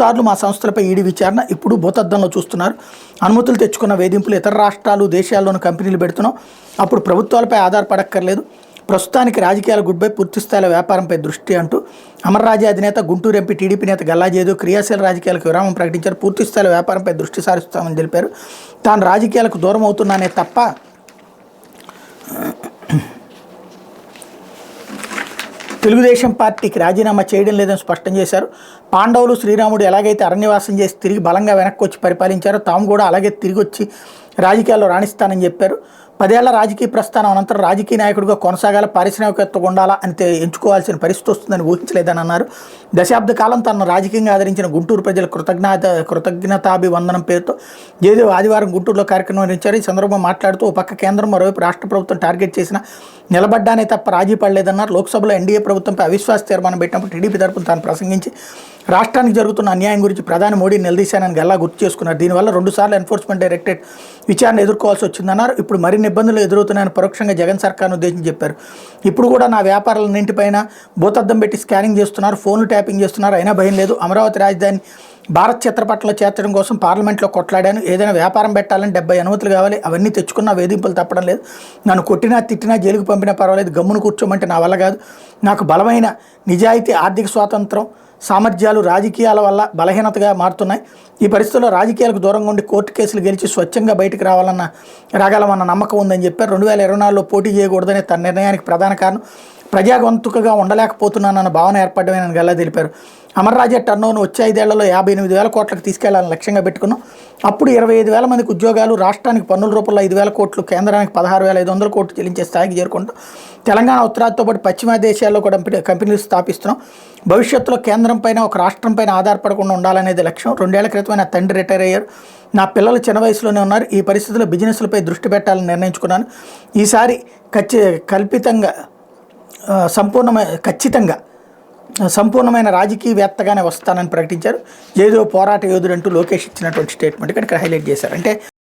సార్లు మా సంస్థలపై ఈడీ విచారణ ఇప్పుడు భూతద్దంలో చూస్తున్నారు. అనుమతులు తెచ్చుకున్న వేధింపులు ఇతర రాష్ట్రాలు దేశాల్లోని కంపెనీలు పెడుతున్నాం. అప్పుడు ప్రభుత్వాలపై ఆధారపడక్కర్లేదు. ప్రస్తుతానికి రాజకీయాల గుడ్ బై, పూర్తిస్థాయిల వ్యాపారంపై దృష్టి అంటూ అమర్రాజా అధినేత, గుంటూరు ఎంపీ టీడీపీ నేత గల్లాజేదు క్రియాశీల రాజకీయాలకు విరామం ప్రకటించారు. పూర్తిస్థాయిల వ్యాపారంపై దృష్టి సారిస్తామని తెలిపారు. తాను రాజకీయాలకు దూరం అవుతున్నానే తప్ప తెలుగుదేశం పార్టీకి రాజీనామా చేయడం లేదని స్పష్టం చేశారు. పాండవులు శ్రీరాముడు ఎలాగైతే అరణ్యవాసం చేసి తిరిగి బలంగా వెనక్కి వచ్చి పరిపాలించారో తాము కూడా అలాగే తిరిగి వచ్చి రాజకీయాల్లో రాణిస్తానని చెప్పారు. 10 ఏళ్ల రాజకీయ ప్రస్థానం అనంతరం రాజకీయ నాయకుడిగా కొనసాగాల, పారిశ్రామికవేత్తగా ఉండాలా అని ఎంచుకోవాల్సిన పరిస్థితి వస్తుందని ఊహించలేదని అన్నారు. దశాబ్ద కాలం తనను రాజకీయంగా ఆదరించిన గుంటూరు ప్రజల కృతజ్ఞతాభివందనం పేరుతో జయదేవ్ ఆదివారం గుంటూరులో కార్యక్రమం నిర్వహించారు. ఈ సందర్భంగా మాట్లాడుతూ ఓ పక్క కేంద్రం, మరోవైపు రాష్ట్ర ప్రభుత్వం టార్గెట్ చేసిన నిలబడ్డానే తప్ప రాజీ పడలేదన్నారు. లోక్సభలో ఎన్డీఏ ప్రభుత్వంపై అవిశ్వాస తీర్మానం పెట్టినప్పుడు టీడీపీ తరపున తాను ప్రసంగించి రాష్ట్రానికి జరుగుతున్న అన్యాయం గురించి ప్రధాని మోడీని నిలదీశానని గల్లా గుర్తు చేసుకున్నారు. దీనివల్ల 2 సార్లు ఎన్ఫోర్స్మెంట్ డైరెక్టరేట్ విచారణ ఎదుర్కోవాల్సి వచ్చిందన్నారు. ఇప్పుడు మరిన్ని ఇబ్బందులు ఎదురవుతున్నాయని పరోక్షంగా జగన్ సర్కార్ను ఉద్దేశించి చెప్పారు. ఇప్పుడు కూడా నా వ్యాపారాలన్నింటిపైన భూతద్దం పెట్టి స్కానింగ్ చేస్తున్నారు, ఫోన్లు ట్యాపింగ్ చేస్తున్నారు, అయినా భయం లేదు. అమరావతి రాజధాని భారత్ చిత్రపటంలో చేర్చడం కోసం పార్లమెంట్లో కొట్లాడాను. ఏదైనా వ్యాపారం పెట్టాలని 70 అనుమతులు కావాలి. అవన్నీ తెచ్చుకున్న వేధింపులు తప్పడం లేదు. నన్ను కొట్టినా తిట్టినా జైలుకు పంపినా పర్వాలేదు, గమ్మును కూర్చోమంటే నా వల్ల కాదు. నాకు బలమైన నిజాయితీ, ఆర్థిక స్వాతంత్రం, సామర్థ్యాలు రాజకీయాల వల్ల బలహీనతగా మారుతున్నాయి. ఈ పరిస్థితుల్లో రాజకీయాలకు దూరంగా ఉండి కోర్టు కేసులు గెలిచి స్వచ్ఛంగా బయటకు రాగలమన్న నమ్మకం ఉందని చెప్పారు. 2024లో పోటీ చేయకూడదనే తన నిర్ణయానికి ప్రధాన కారణం ప్రజాగొంతుకగా ఉండలేకపోతున్నానన్న భావన ఏర్పడమని గల్లా తెలిపారు. అమర్రాజా టర్నోవర్ను వచ్చే 5 ఏళ్లలో 58,000 కోట్లకు తీసుకెళ్లాలని లక్ష్యంగా పెట్టుకున్నాం. అప్పుడు 25,000 మందికి ఉద్యోగాలు, రాష్ట్రానికి పన్నుల రూపంలో 5,000 కోట్లు, కేంద్రానికి 16,500 కోట్లు చెల్లించే స్థాయికి చేరుకుంటాం. తెలంగాణ, ఉత్తరాదితో పాటు పశ్చిమ దేశాల్లో కూడా కంపెనీలు స్థాపిస్తున్నాం. భవిష్యత్తులో కేంద్రం పైన, ఒక రాష్ట్రం పైన ఆధారపడకుండా ఉండాలనేది లక్ష్యం. 2 ఏళ్ల క్రితమే నా తండ్రి రిటైర్ అయ్యారు. నా పిల్లలు చిన్న వయసులోనే ఉన్నారు. ఈ పరిస్థితుల్లో బిజినెస్లపై దృష్టి పెట్టాలని నిర్ణయించుకున్నాను. ఈసారి ఖచ్చితంగా సంపూర్ణమైన రాజకీయవేత్తగానే వస్తానని ప్రకటించారు. జయదేవ్ పోరాట యోధుడు అంటూ లోకేష్ ఇచ్చినటువంటి స్టేట్మెంట్ ఇక్కడ హైలైట్ చేశారు. అంటే